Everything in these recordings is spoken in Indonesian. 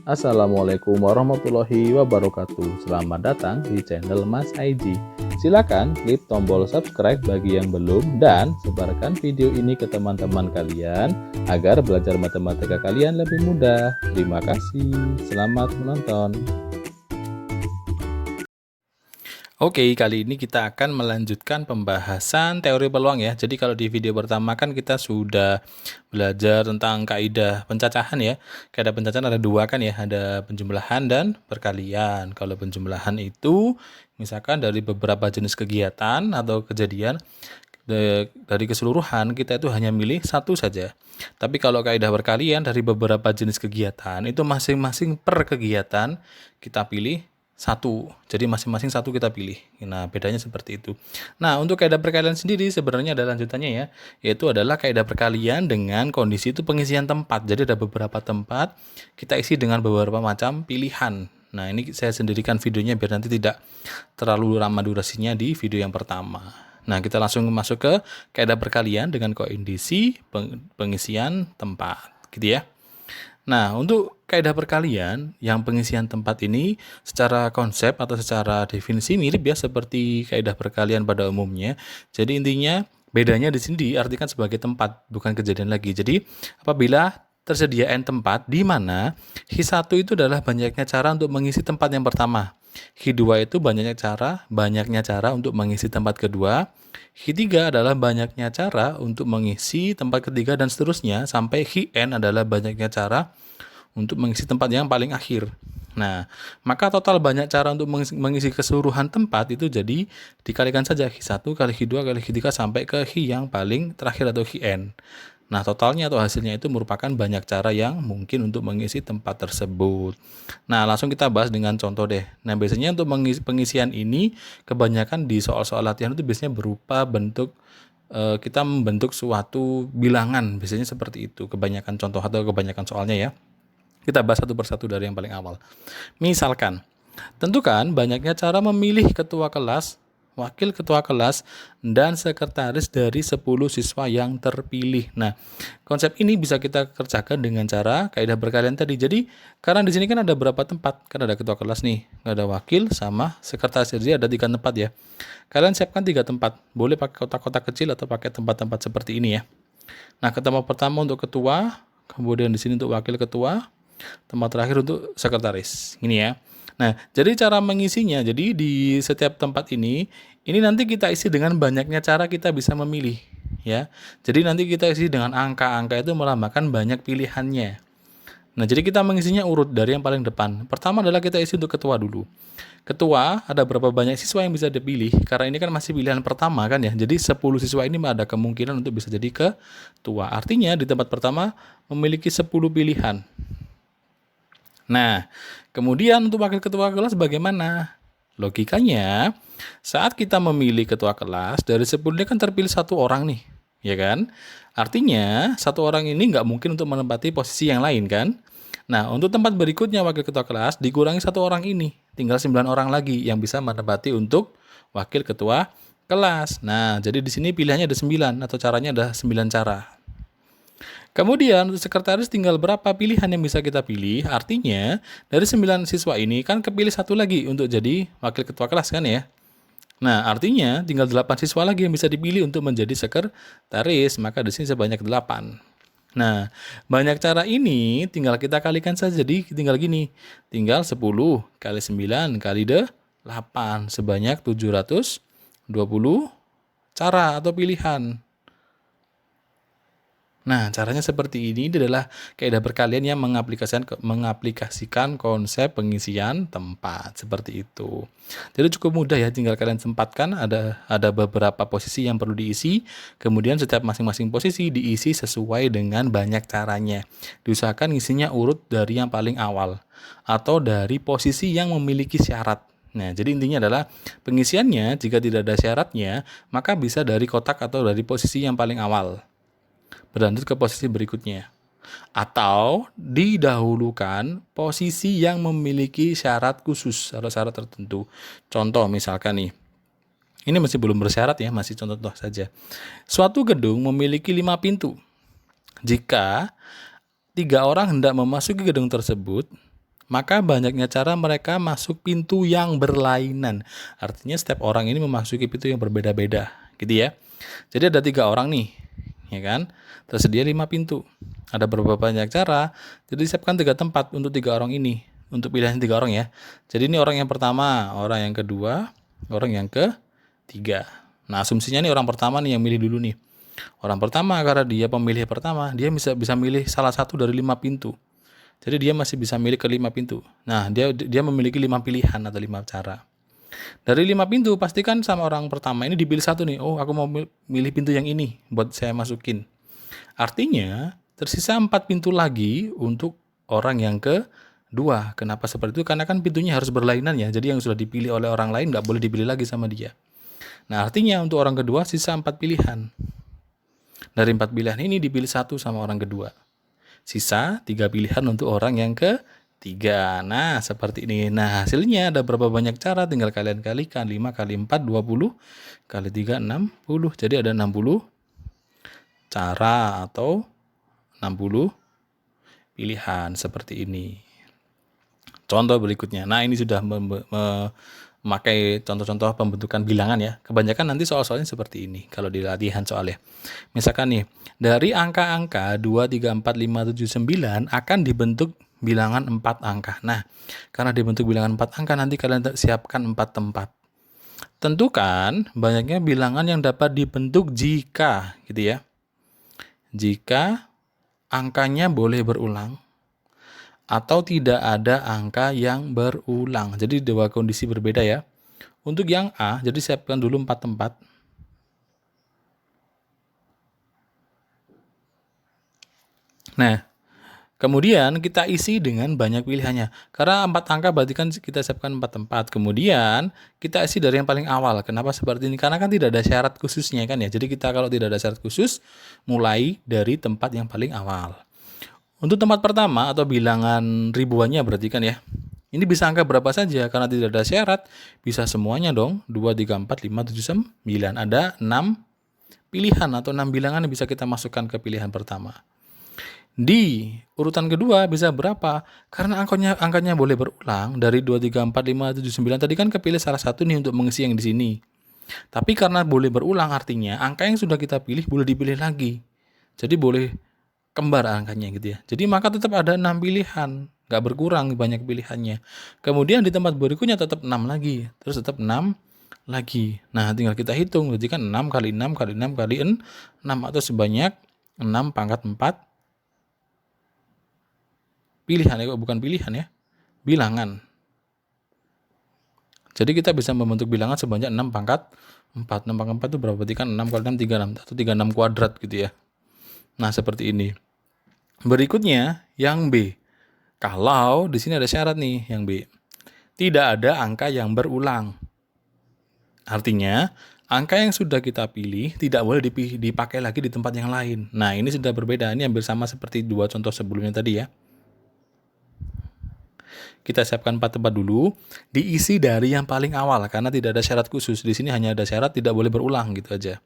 Assalamualaikum warahmatullahi wabarakatuh. Selamat datang di channel Mas Aiji. Silakan klik tombol subscribe bagi yang belum dan sebarkan video ini ke teman-teman kalian agar belajar matematika kalian lebih mudah. Terima kasih. Selamat menonton. Oke, kali ini kita akan melanjutkan pembahasan teori peluang ya. Jadi kalau di video pertama kan kita sudah belajar tentang kaidah pencacahan ya. Kaidah pencacahan ada dua kan ya, ada penjumlahan dan perkalian. Kalau penjumlahan itu misalkan dari beberapa jenis kegiatan atau kejadian, dari keseluruhan kita itu hanya milih satu saja. Tapi kalau kaidah perkalian dari beberapa jenis kegiatan itu masing-masing per kegiatan kita pilih satu, jadi masing-masing satu kita pilih. Nah, bedanya seperti itu. Nah, untuk kaidah perkalian sendiri sebenarnya ada lanjutannya ya, yaitu adalah kaidah perkalian dengan kondisi itu pengisian tempat. Jadi ada beberapa tempat kita isi dengan beberapa macam pilihan. Nah, ini saya sendirikan videonya biar nanti tidak terlalu lama durasinya di video yang pertama. Nah, kita langsung masuk ke kaidah perkalian dengan kondisi pengisian tempat, gitu ya. Nah, untuk kaidah perkalian yang pengisian tempat ini secara konsep atau secara definisi mirip ya seperti kaidah perkalian pada umumnya. Jadi intinya bedanya di sini diartikan sebagai tempat, bukan kejadian lagi. Jadi apabila tersedia n tempat di mana Hi1 itu adalah banyaknya cara untuk mengisi tempat yang pertama. Hi2 itu banyaknya cara untuk mengisi tempat kedua. Hi3 adalah banyaknya cara untuk mengisi tempat ketiga dan seterusnya sampai Hin adalah banyaknya cara untuk mengisi tempat yang paling akhir. Nah, maka total banyak cara untuk mengisi keseluruhan tempat itu jadi dikalikan saja Hi1 kali Hi2 kali Hi3 sampai ke Hi yang paling terakhir atau Hin. Nah, totalnya atau hasilnya itu merupakan banyak cara yang mungkin untuk mengisi tempat tersebut. Nah, langsung kita bahas dengan contoh deh. Nah, biasanya untuk pengisian ini kebanyakan di soal-soal latihan itu biasanya berupa bentuk kita membentuk suatu bilangan. Biasanya seperti itu, kebanyakan contoh atau kebanyakan soalnya ya. Kita bahas satu persatu dari yang paling awal. Misalkan, tentukan banyaknya cara memilih ketua kelas, wakil ketua kelas, dan sekretaris dari 10 siswa yang terpilih. Nah, konsep ini bisa kita kerjakan dengan cara kaidah perkalian tadi. Jadi, karena di sini kan ada berapa tempat? Kan ada ketua kelas nih, ada wakil sama sekretaris. Jadi ada 3 tempat ya. Kalian siapkan 3 tempat. Boleh pakai kotak-kotak kecil atau pakai tempat-tempat seperti ini ya. Nah, tempat pertama untuk ketua, kemudian di sini untuk wakil ketua, tempat terakhir untuk sekretaris. Ini ya. Nah, jadi cara mengisinya, jadi di setiap tempat ini nanti kita isi dengan banyaknya cara kita bisa memilih, ya. Jadi nanti kita isi dengan angka-angka itu melambangkan banyak pilihannya. Nah, jadi kita mengisinya urut dari yang paling depan. Pertama adalah kita isi untuk ketua dulu. Ketua, ada berapa banyak siswa yang bisa dipilih? Karena ini kan masih pilihan pertama kan ya. Jadi 10 siswa ini ada kemungkinan untuk bisa jadi ketua. Artinya di tempat pertama memiliki 10 pilihan. Nah, kemudian untuk wakil ketua kelas bagaimana? Logikanya, saat kita memilih ketua kelas, dari 10 ini kan terpilih 1 orang nih, ya kan? Artinya, 1 orang ini nggak mungkin untuk menempati posisi yang lain kan? Nah, untuk tempat berikutnya wakil ketua kelas, dikurangi 1 orang ini, tinggal 9 orang lagi yang bisa menempati untuk wakil ketua kelas. Nah, jadi di sini pilihannya ada 9 atau caranya ada 9 cara. Kemudian untuk sekretaris tinggal berapa pilihan yang bisa kita pilih. Artinya dari 9 siswa ini kan kepilih 1 lagi untuk jadi wakil ketua kelas kan ya. Nah, artinya tinggal 8 siswa lagi yang bisa dipilih untuk menjadi sekretaris. Maka di sini sebanyak 8. Nah, banyak cara ini tinggal kita kalikan saja. Jadi tinggal gini. Tinggal 10 kali 9 kali 8 sebanyak 720 cara atau pilihan. Nah, caranya seperti ini adalah kaidah perkalian yang mengaplikasikan konsep pengisian tempat seperti itu. Jadi cukup mudah ya, tinggal kalian sempatkan ada beberapa posisi yang perlu diisi, kemudian setiap masing-masing posisi diisi sesuai dengan banyak caranya. Diusahakan isinya urut dari yang paling awal atau dari posisi yang memiliki syarat. Nah, jadi intinya adalah pengisiannya jika tidak ada syaratnya, maka bisa dari kotak atau dari posisi yang paling awal. Berlanjut ke posisi berikutnya. Atau didahulukan posisi yang memiliki syarat khusus atau syarat tertentu. Contoh misalkan nih, ini masih belum bersyarat ya, masih contoh saja. Suatu gedung memiliki 5 pintu. Jika 3 orang hendak memasuki gedung tersebut, Maka banyaknya cara mereka masuk pintu yang berlainan. Artinya setiap orang ini memasuki pintu yang berbeda-beda, gitu ya. Jadi ada 3 orang nih, ya kan? Tersedia 5 pintu. Ada berapa banyak cara? Jadi siapkan 3 tempat untuk 3 orang ini. Untuk pilihan 3 orang ya. Jadi ini orang yang pertama, orang yang kedua, orang yang ketiga. Nah, asumsinya nih orang pertama nih yang milih dulu nih. Orang pertama karena dia pemilih pertama, dia bisa milih salah satu dari 5 pintu. Jadi dia masih bisa milih ke 5 pintu. Nah, dia memiliki 5 pilihan atau 5 cara. Dari 5 pintu, pastikan sama orang pertama ini dipilih satu nih. Oh, aku mau milih pintu yang ini buat saya masukin. Artinya, tersisa 4 pintu lagi untuk orang yang kedua. Kenapa seperti itu? Karena kan pintunya harus berlainan ya. Jadi yang sudah dipilih oleh orang lain nggak boleh dipilih lagi sama dia. Nah, artinya untuk orang kedua sisa 4 pilihan. Dari 4 pilihan ini dipilih satu sama orang kedua. Sisa 3 pilihan untuk orang yang ketiga. Nah, seperti ini. Nah, hasilnya ada berapa banyak cara? Tinggal kalian kalikan. 5 kali 4, 20. Kali 3, 60. Jadi ada 60 cara atau 60 pilihan seperti ini. Contoh berikutnya. Nah, ini sudah memakai contoh-contoh pembentukan bilangan ya. Kebanyakan nanti soal-soalnya seperti ini kalau di latihan soalnya. Misalkan nih, dari angka-angka 2, 3, 4, 5, 7, 9 akan dibentuk bilangan 4 angka. Nah, karena dibentuk bilangan 4 angka, nanti kalian siapkan 4 tempat. Tentukan banyaknya bilangan yang dapat dibentuk jika, gitu ya. Jika angkanya boleh berulang atau tidak ada angka yang berulang. Jadi dua kondisi berbeda ya. Untuk yang A, jadi siapkan dulu 4 tempat. Nah, kemudian kita isi dengan banyak pilihannya. Karena 4 angka berarti kan kita siapkan 4 tempat. Kemudian kita isi dari yang paling awal. Kenapa seperti ini? Karena kan tidak ada syarat khususnya kan ya. Jadi kita kalau tidak ada syarat khusus, mulai dari tempat yang paling awal. Untuk tempat pertama atau bilangan ribuannya berarti kan ya. Ini bisa angka berapa saja karena tidak ada syarat. Bisa semuanya dong. 2, 3, 4, 5, 7, 9. Ada 6 pilihan atau 6 bilangan yang bisa kita masukkan ke pilihan pertama. Di urutan kedua bisa berapa? Karena angkanya boleh berulang dari 2, 3, 4, 5, 7, 9. Tadi kan kepilih salah satu nih untuk mengisi yang di sini. Tapi karena boleh berulang artinya angka yang sudah kita pilih boleh dipilih lagi. Jadi boleh kembar angkanya gitu ya. Jadi maka tetap ada 6 pilihan, nggak berkurang banyak pilihannya. Kemudian di tempat berikutnya tetap 6 lagi, terus tetap 6 lagi. Nah, tinggal kita hitung, berarti kan 6 kali 6 kali 6 kali 6 atau sebanyak 6 pangkat 4 pilihan ya, bukan pilihan ya, bilangan. Jadi kita bisa membentuk bilangan sebanyak 6 pangkat 4. 6 pangkat 4 itu berapa? Berarti kan 6 kali 6, 36, atau 36 kuadrat gitu ya. Nah, seperti ini. Berikutnya yang B. Kalau di sini ada syarat nih yang B. Tidak ada angka yang berulang. Artinya, angka yang sudah kita pilih tidak boleh dipakai lagi di tempat yang lain. Nah, ini sudah berbeda. Ini hampir sama seperti 2 contoh sebelumnya tadi ya. Kita siapkan 4 tempat dulu, diisi dari yang paling awal karena tidak ada syarat khusus. Di sini hanya ada syarat tidak boleh berulang gitu aja.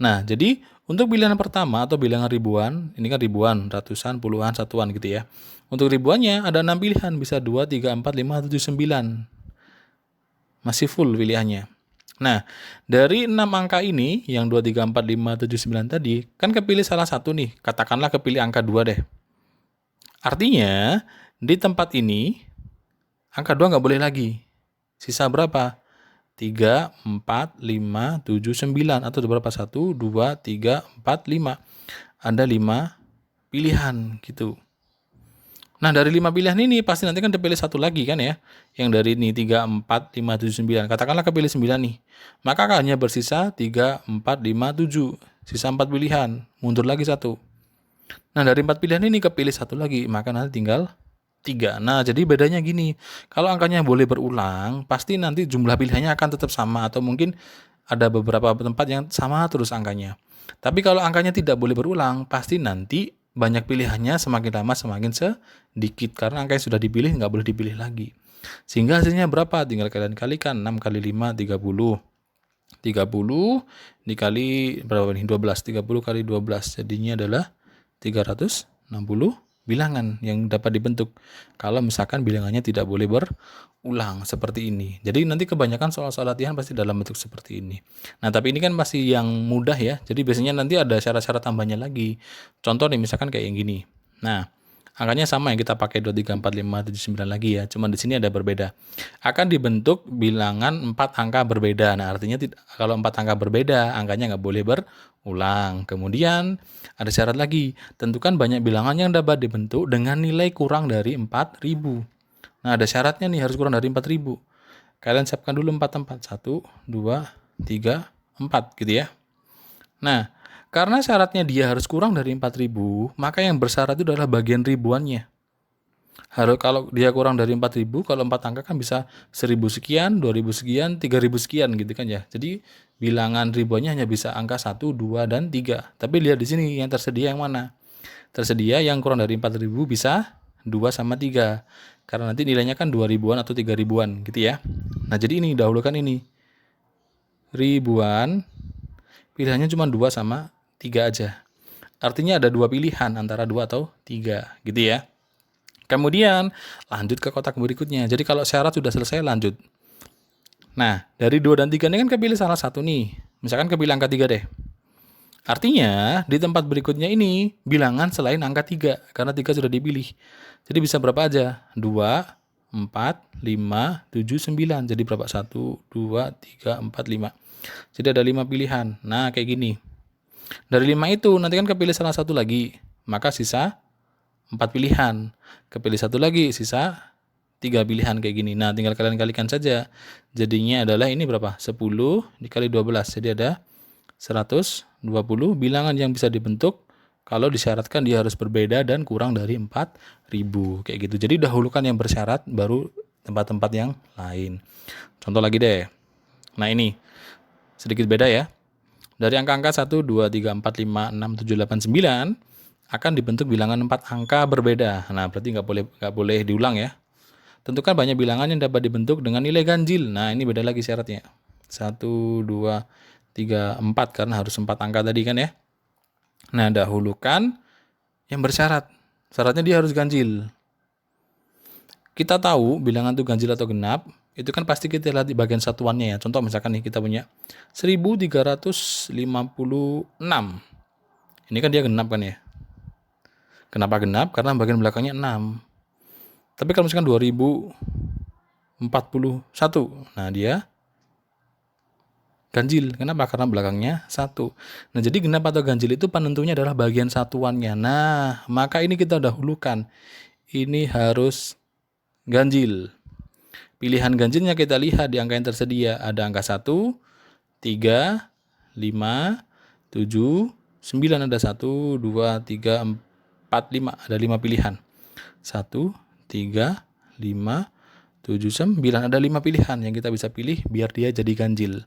Nah, jadi untuk bilangan pertama atau bilangan ribuan, ini kan ribuan, ratusan, puluhan, satuan gitu ya. Untuk ribuannya ada 6 pilihan, bisa 2, 3, 4, 5, 7, 9. Masih full pilihannya. Nah, dari 6 angka ini, yang 2, 3, 4, 5, 7, 9 tadi, kan kepilih salah satu nih, katakanlah kepilih angka 2 deh. Artinya, di tempat ini, angka 2 nggak boleh lagi. Sisa berapa? 3, 4, 5, 7, 9. Atau berapa? 1, 2, 3, 4, 5. Ada 5 pilihan gitu. Nah, dari 5 pilihan ini pasti nanti kan dipilih satu lagi kan ya. Yang dari ini 3, 4, 5, 7, 9. Katakanlah kepilih 9 nih. Maka hanya bersisa 3, 4, 5, 7. Sisa 4 pilihan. Mundur lagi satu. Nah, dari 4 pilihan ini kepilih satu lagi. Maka nanti tinggal 3. Nah, jadi bedanya gini. Kalau angkanya boleh berulang, pasti nanti jumlah pilihannya akan tetap sama. Atau mungkin ada beberapa tempat yang sama terus angkanya. Tapi kalau angkanya tidak boleh berulang, pasti nanti banyak pilihannya semakin lama semakin sedikit. Karena angka yang sudah dipilih nggak boleh dipilih lagi. Sehingga hasilnya berapa? Tinggal kalian kalikan. 6 kali 5, 30. 30 dikali berapa nih? 12. 30 kali 12. Jadinya adalah 360 bilangan yang dapat dibentuk kalau misalkan bilangannya tidak boleh berulang seperti ini. Jadi nanti kebanyakan soal-soal latihan pasti dalam bentuk seperti ini. Nah, tapi ini kan masih yang mudah ya. Jadi biasanya nanti ada syarat-syarat tambahnya lagi. Contoh nih misalkan kayak yang gini. Nah, angkanya sama yang kita pakai 2, 3, 4, 5, 7, 9 lagi ya. Cuma di sini ada berbeda. Akan dibentuk bilangan 4 angka berbeda. Nah, artinya kalau 4 angka berbeda, angkanya nggak boleh berulang. Kemudian ada syarat lagi. Tentukan banyak bilangan yang dapat dibentuk dengan nilai kurang dari 4.000. Nah, ada syaratnya nih, harus kurang dari 4.000. Kalian siapkan dulu 4 tempat. 1, 2, 3, 4 gitu ya. Nah, karena syaratnya dia harus kurang dari 4.000, maka yang bersyarat itu adalah bagian ribuannya. Kalau dia kurang dari 4.000, kalau 4 angka kan bisa 1.000 sekian, 2.000 sekian, 3.000 sekian gitu kan ya. Jadi bilangan ribuannya hanya bisa angka 1, 2, dan 3. Tapi lihat di sini yang tersedia yang mana? Tersedia yang kurang dari 4.000 bisa 2 sama 3. Karena nanti nilainya kan 2.000-an atau 3.000-an gitu ya. Nah, jadi ini dahulukan ini. Ribuan, pilihannya cuma 2 sama 3 aja. Artinya ada 2 pilihan antara 2 atau 3 gitu ya. Kemudian lanjut ke kotak berikutnya. Jadi kalau syarat sudah selesai, lanjut. Nah, dari 2 dan 3 ini kan kepilih salah satu nih. Misalkan kepilih angka 3 deh. Artinya di tempat berikutnya ini bilangan selain angka 3. Karena 3 sudah dipilih. Jadi bisa berapa aja? 2, 4, 5, 7, 9. Jadi berapa? 1, 2, 3, 4, 5. Jadi ada 5 pilihan. Nah, kayak gini. Dari 5 itu nanti kan kepilih salah satu lagi. Maka sisa 4 pilihan. Kepilih satu lagi, sisa 3 pilihan kayak gini. Nah, tinggal kalian kalikan saja. Jadinya adalah ini berapa? 10 dikali 12. Jadi ada 120 bilangan yang bisa dibentuk kalau disyaratkan dia harus berbeda dan kurang dari 4.000. Kayak gitu. Jadi dahulukan yang bersyarat, baru tempat-tempat yang lain. Contoh lagi deh. Nah, ini sedikit beda ya. Dari angka-angka 1, 2, 3, 4, 5, 6, 7, 8, 9 akan dibentuk bilangan 4 angka berbeda. Nah, berarti nggak boleh diulang ya. Tentukan banyak bilangan yang dapat dibentuk dengan nilai ganjil. Nah, ini beda lagi syaratnya. 1, 2, 3, 4 karena harus 4 angka tadi kan ya. Nah, dahulukan yang bersyarat. Syaratnya dia harus ganjil. Kita tahu bilangan itu ganjil atau genap, itu kan pasti kita lihat di bagian satuannya ya. Contoh misalkan nih kita punya 1356. Ini kan dia genap kan ya. Kenapa genap? Karena bagian belakangnya 6. Tapi kalau misalkan 2041, nah dia ganjil. Kenapa? Karena belakangnya 1. Nah, jadi genap atau ganjil itu penentunya adalah bagian satuannya. Nah, maka ini kita dahulukan. Ini harus ganjil. Pilihan ganjilnya kita lihat di angka yang tersedia. Ada angka 1, 3, 5, 7, 9. Ada 1, 2, 3, 4, 5. Ada 5 pilihan. 1, 3, 5, 7, 9. Ada 5 pilihan yang kita bisa pilih biar dia jadi ganjil.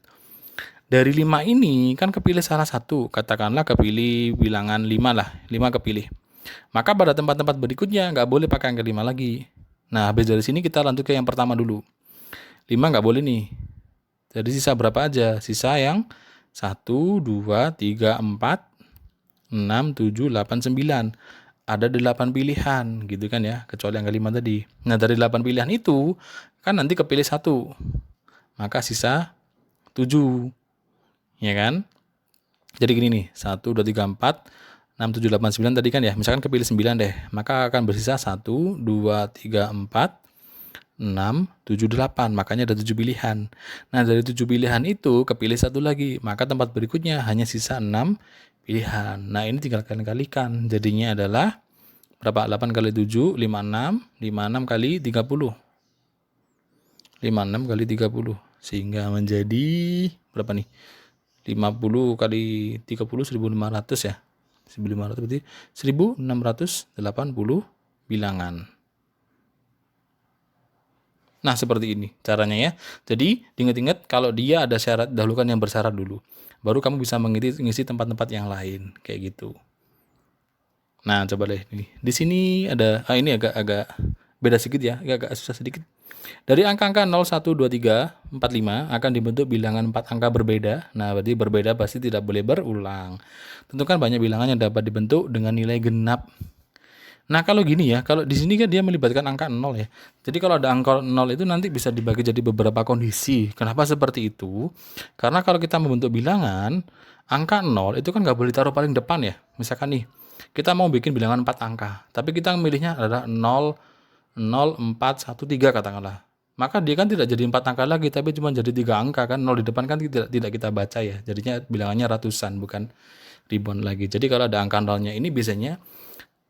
Dari 5 ini kan kepilih salah satu. Katakanlah kepilih bilangan 5 lah. 5 kepilih. Maka pada tempat-tempat berikutnya nggak boleh pakai angka 5 lagi. Nah, habis dari sini kita lanjut ke yang pertama dulu. 5 nggak boleh nih. Jadi sisa berapa aja? Sisa yang 1, 2, 3, 4, 6, 7, 8, 9. Ada 8 pilihan gitu kan ya, kecuali angka 5 tadi. Nah, dari 8 pilihan itu kan nanti kepilih 1. Maka sisa 7. Ya kan? Jadi gini nih, 1, 2, 3, 4, 6, 7, 8, 9 tadi kan ya. Misalkan kepilih 9 deh. Maka akan bersisa 1, 2, 3, 4, 6, 7, 8. Makanya ada 7 pilihan. Nah, dari 7 pilihan itu kepilih 1 lagi. Maka tempat berikutnya hanya sisa 6 pilihan. Nah, ini tinggal kalian kalikan. Jadinya adalah berapa? 8 kali 7, 56. 56 kali 30. 56 kali 30. Sehingga menjadi berapa nih? 50 kali 30, 1.500 ya. 1.500 berarti 1.680 bilangan. Nah, seperti ini caranya ya. Jadi, ingat-ingat kalau dia ada syarat, dahulukan yang bersyarat dulu. Baru kamu bisa mengisi tempat-tempat yang lain, kayak gitu. Nah, coba deh nih. Di sini ada ini agak beda sedikit ya, agak susah sedikit. Dari angka-angka 0, 1, 2, 3, 4, 5 akan dibentuk bilangan 4 angka berbeda. Nah, berarti berbeda pasti tidak boleh berulang. Tentukan banyak bilangan yang dapat dibentuk dengan nilai genap. Nah, kalau gini ya, kalau di sini kan dia melibatkan angka 0 ya. Jadi kalau ada angka 0 itu nanti bisa dibagi jadi beberapa kondisi. Kenapa seperti itu? Karena kalau kita membentuk bilangan, angka 0 itu kan nggak boleh taruh paling depan ya. Misalkan nih, kita mau bikin bilangan 4 angka, tapi kita milihnya adalah 0, 0, 4, 1, 3 katakanlah. Maka dia kan tidak jadi 4 angka lagi, tapi cuma jadi 3 angka kan. 0 di depan kan tidak kita baca ya. Jadinya bilangannya ratusan, bukan ribuan lagi. Jadi kalau ada angka 0-nya ini biasanya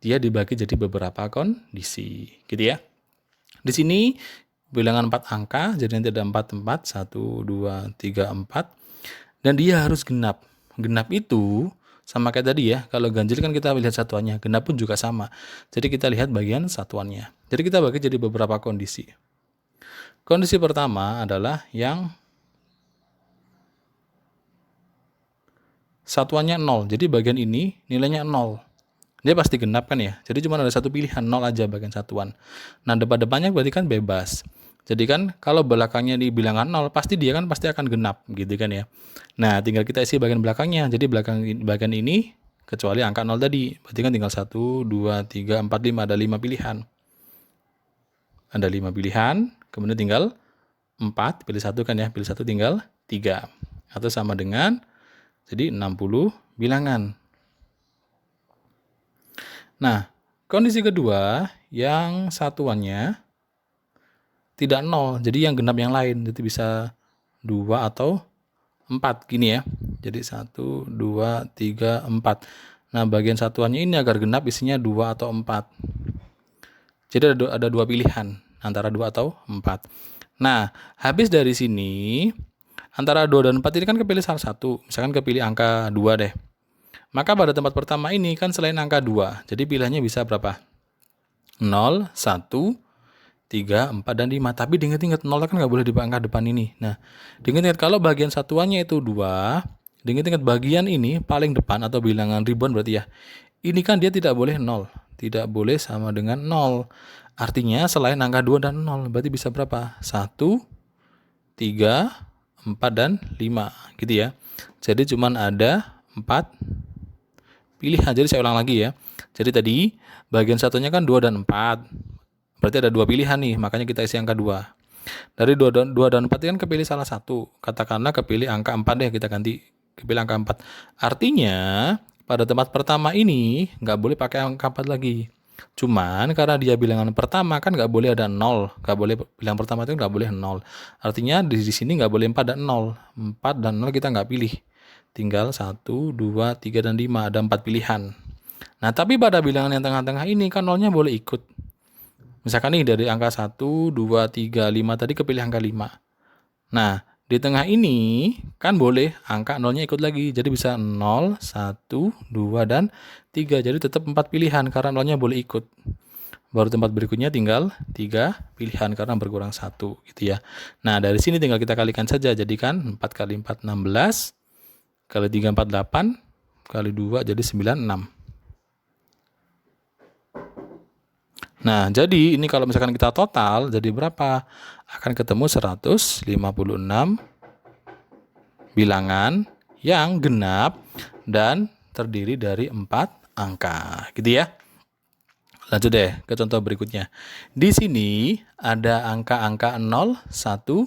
dia dibagi jadi beberapa kondisi, gitu ya. Di sini bilangan 4 angka, jadi nanti ada 4 tempat, 1, 2, 3, 4, dan dia harus genap. Genap itu sama kayak tadi ya, kalau ganjil kan kita lihat satuannya, genap pun juga sama. Jadi kita lihat bagian satuannya. Jadi kita bagi jadi beberapa kondisi. Kondisi pertama adalah yang satuannya 0, jadi bagian ini nilainya 0. Dia pasti genap kan ya, jadi cuma ada satu pilihan, 0 aja bagian satuan. Nah, depan-depannya berarti kan bebas. Jadi kan kalau belakangnya di bilangan 0, pasti dia kan pasti akan genap gitu kan ya. Nah, tinggal kita isi bagian belakangnya. Jadi bagian ini kecuali angka 0 tadi, berarti kan tinggal 1, 2, 3, 4, 5, ada 5 pilihan. Ada 5 pilihan, kemudian tinggal 4, pilih 1 kan ya, pilih 1 tinggal 3. Atau sama dengan, jadi 60 bilangan. Nah, kondisi kedua yang satuannya tidak 0, jadi yang genap yang lain, itu bisa 2 atau 4 gini ya. Jadi 1, 2, 3, 4. Nah, bagian satuannya ini agar genap isinya 2 atau 4. Jadi ada 2 pilihan antara 2 atau 4. Nah, habis dari sini antara 2 dan 4 ini kan kepilih salah satu. Misalkan kepilih angka 2 deh. Maka pada tempat pertama ini kan selain angka 2, jadi pilihannya bisa berapa? 0, 1, 3, 4, dan 5. Tapi diingat-ingat 0 kan nggak boleh di angka depan ini. Nah, diingat-ingat kalau bagian satuannya itu 2, diingat-ingat bagian ini paling depan atau bilangan ribuan berarti ya. Ini kan dia tidak boleh 0. Tidak boleh sama dengan 0. Artinya selain angka 2 dan 0, berarti bisa berapa? 1, 3, 4, dan 5. Gitu ya. Jadi cuman ada 4 pilihan. Jadi saya ulang lagi ya. Jadi tadi bagian satunya kan 2 dan 4. Berarti ada 2 pilihan nih, makanya kita isi angka 2. Dari 2 dan 4 kan kepilih salah satu. Katakanlah kepilih angka 4 deh, kita ganti kepilih angka 4. Artinya pada tempat pertama ini nggak boleh pakai angka 4 lagi. Cuman karena dia bilangan pertama kan nggak boleh ada 0. Nggak boleh, bilangan pertama itu nggak boleh 0. Artinya di sini nggak boleh 4 dan 0. 4 dan 0 kita nggak pilih. Tinggal 1, 2, 3, dan 5. Ada 4 pilihan. Nah, tapi pada bilangan yang tengah-tengah ini kan 0-nya boleh ikut. Misalkan nih dari angka 1, 2, 3, 5 tadi kepilih angka 5. Nah, di tengah ini kan boleh angka 0-nya ikut lagi. Jadi bisa 0, 1, 2, dan 3. Jadi tetap 4 pilihan karena 0-nya boleh ikut. Baru tempat berikutnya tinggal 3 pilihan karena berkurang 1 gitu ya. Nah, dari sini tinggal kita kalikan saja. Jadi kan 4 kali 4, 16. Kali 3, 4, 8. Kali 2 jadi 9, 6. Nah, jadi ini kalau misalkan kita total jadi berapa? Akan ketemu 156 bilangan yang genap dan terdiri dari 4 angka, gitu ya. Lanjut deh ke contoh berikutnya. Di sini ada angka-angka 0, 1,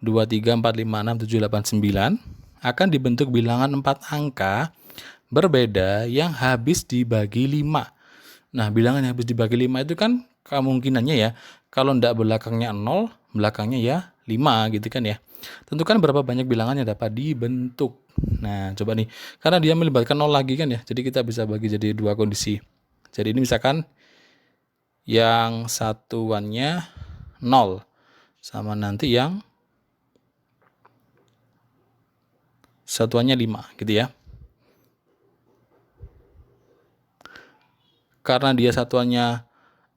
2, 3, 4, 5, 6, 7, 8, 9 akan dibentuk bilangan 4 angka berbeda yang habis dibagi 5. Nah, bilangan yang habis dibagi 5 itu kan kemungkinannya ya, kalau ndak belakangnya 0, belakangnya ya 5 gitu kan ya. Tentukan berapa banyak bilangan yang dapat dibentuk. Nah, coba nih, karena dia melibatkan 0 lagi kan ya, jadi kita bisa bagi jadi 2 kondisi. Jadi ini misalkan yang satuannya 0, sama nanti yang satuannya 5 gitu ya. Karena dia satuannya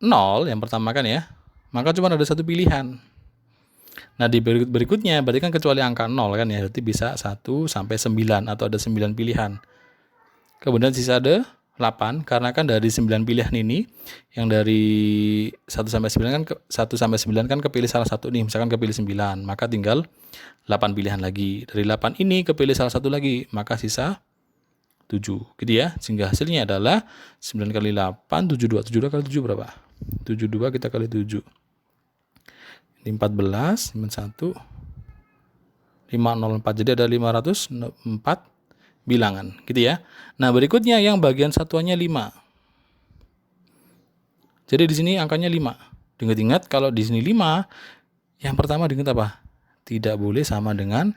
0 yang pertama kan ya, maka cuma ada satu pilihan. Nah, di berikutnya berarti kan kecuali angka 0 kan ya, berarti bisa 1 sampai 9 atau ada 9 pilihan. Kemudian sisa ada 8 karena kan dari 9 pilihan ini yang dari 1 sampai 9 kan 1 sampai 9 kan kepilih salah satu nih, misalkan kepilih 9, maka tinggal 8 pilihan lagi. Dari 8 ini kepilih salah satu lagi, maka sisa 7 gitu ya, sehingga hasilnya adalah 9 kali 8 72 kali 7 berapa? 72 kita kali 7 ini 14 91 504, jadi ada 504 bilangan gitu ya. Nah berikutnya yang bagian satuannya 5, jadi di sini angkanya 5. Ingat-ingat kalau di sini 5, yang pertama diingat apa? Tidak boleh sama dengan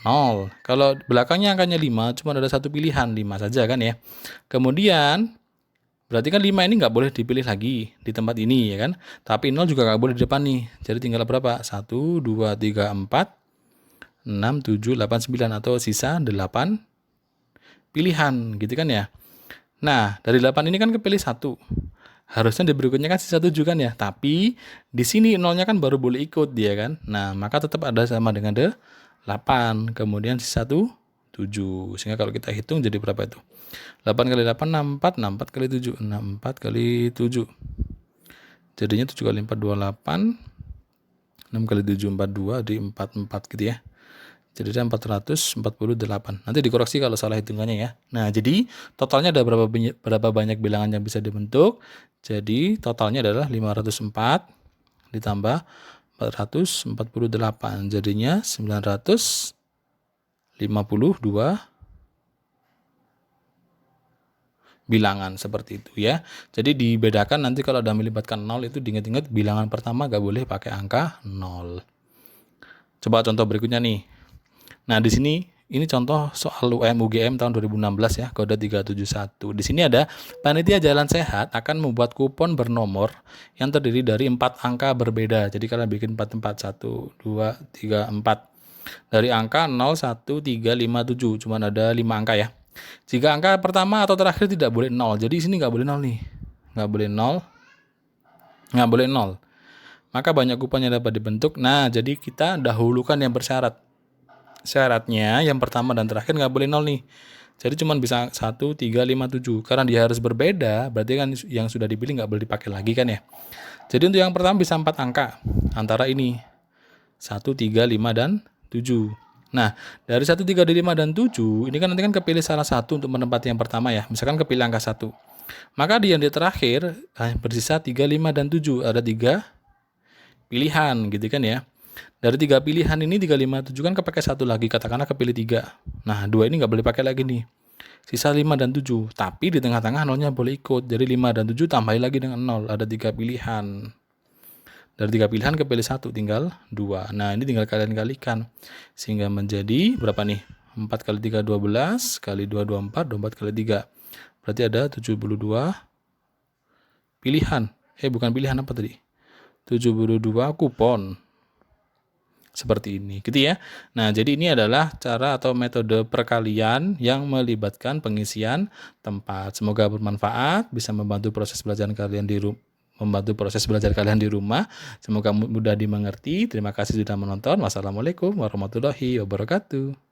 0. Kalau belakangnya angkanya 5, cuma ada satu pilihan, 5 saja kan ya. Kemudian, berarti kan 5 ini nggak boleh dipilih lagi di tempat ini ya kan. Tapi 0 juga nggak boleh di depan nih. Jadi tinggal berapa? 1, 2, 3, 4, 6, 7, 8, 9. Atau sisa 8 pilihan gitu kan ya. Nah, dari 8 ini kan kepilih 1. Harusnya di berikutnya kan sisa 7 kan ya. Tapi di sini 0-nya kan baru boleh ikut dia kan. Nah, maka tetap ada sama dengan 8. Kemudian sisa 7. Sehingga kalau kita hitung jadi berapa itu? 8 kali 8 64, 64 kali 7 64 kali 7. Jadinya 7 kali 4 28. 6 kali 7 42 di 44 gitu ya. Jadi ada 448. Nanti dikoreksi kalau salah hitungannya ya. Nah, jadi totalnya ada berapa banyak bilangan yang bisa dibentuk? Jadi totalnya adalah 504 ditambah 448. Jadinya 952 bilangan seperti itu ya. Jadi dibedakan nanti kalau ada melibatkan 0 itu diingat-ingat bilangan pertama gak boleh pakai angka 0. Coba contoh berikutnya nih. Nah, di sini ini contoh soal UGM tahun 2016 ya, kode 371. Di sini ada panitia jalan sehat akan membuat kupon bernomor yang terdiri dari 4 angka berbeda. Jadi kalian bikin 4 1 2 3 4. Dari angka 0 1 3 5 7, cuman ada 5 angka ya. Jika angka pertama atau terakhir tidak boleh 0. Jadi di sini nggak boleh 0 nih. Nggak boleh 0. Nggak boleh 0. Maka banyak kupon yang dapat dibentuk. Nah, jadi kita dahulukan yang bersyarat. Syaratnya yang pertama dan terakhir nggak boleh 0 nih. Jadi cuma bisa 1, 3, 5, 7. Karena dia harus berbeda, berarti kan yang sudah dipilih nggak boleh dipakai lagi kan ya. Jadi untuk yang pertama bisa 4 angka. Antara ini. 1, 3, 5, dan 7. Nah, dari 1, 3, 5, dan 7, ini kan nanti kan kepilih salah satu untuk menempati yang pertama ya. Misalkan kepilih angka 1. Maka di yang di terakhir bersisa 3, 5, dan 7. Ada 3 pilihan gitu kan ya. Dari 3 pilihan ini 3, 5, 7 kan kepakai 1 lagi, katakanlah kepilih 3. Nah 2 ini nggak boleh pakai lagi nih. Sisa 5 dan 7, tapi di tengah-tengah 0-nya boleh ikut. Jadi 5 dan 7 tambahin lagi dengan 0, ada 3 pilihan. Dari 3 pilihan kepilih 1, tinggal 2. Nah ini tinggal kalian kalikan. Sehingga menjadi berapa nih? 4 kali 3, 12, kali 2, 24, 24 kali 3. Berarti ada 72 pilihan. Bukan pilihan apa tadi? 72 kupon. Seperti ini gitu ya. Nah, jadi ini adalah cara atau metode perkalian yang melibatkan pengisian tempat. Semoga bermanfaat, bisa membantu proses belajar kalian di rumah. Semoga mudah dimengerti. Terima kasih sudah menonton. Wassalamualaikum warahmatullahi wabarakatuh.